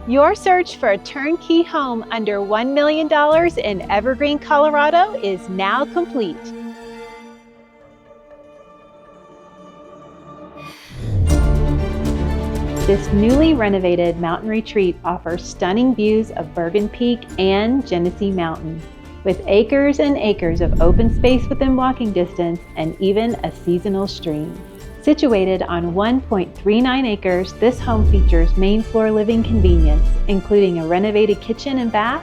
Your search for a turnkey home under $1 million in Evergreen, Colorado is now complete. This newly renovated mountain retreat offers stunning views of Bergen Peak and Genesee Mountain, with acres and acres of open space within walking distance and even a seasonal stream. Situated on 1.39 acres, this home features main floor living convenience, including a renovated kitchen and bath,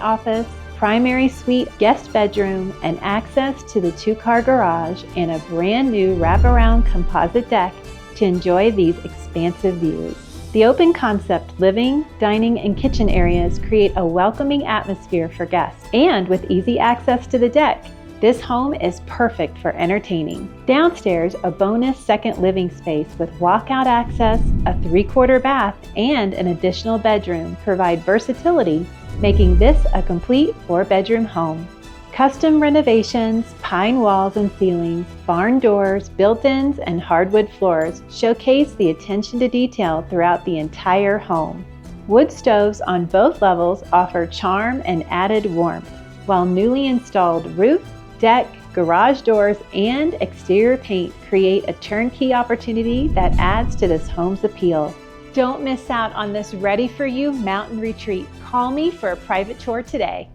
office, primary suite, guest bedroom, and access to the 2-car garage and a brand new wraparound composite deck to enjoy these expansive views. The open concept living, dining, and kitchen areas create a welcoming atmosphere for guests, and with easy access to the deck, this home is perfect for entertaining. Downstairs, a bonus second living space with walkout access, a 3/4 bath, and an additional bedroom provide versatility, making this a complete 4-bedroom home. Custom renovations, pine walls and ceilings, barn doors, built-ins, and hardwood floors showcase the attention to detail throughout the entire home. Wood stoves on both levels offer charm and added warmth, while newly installed roof, deck, garage doors, and exterior paint create a turnkey opportunity that adds to this home's appeal. Don't miss out on this ready-for-you mountain retreat. Call me for a private tour today.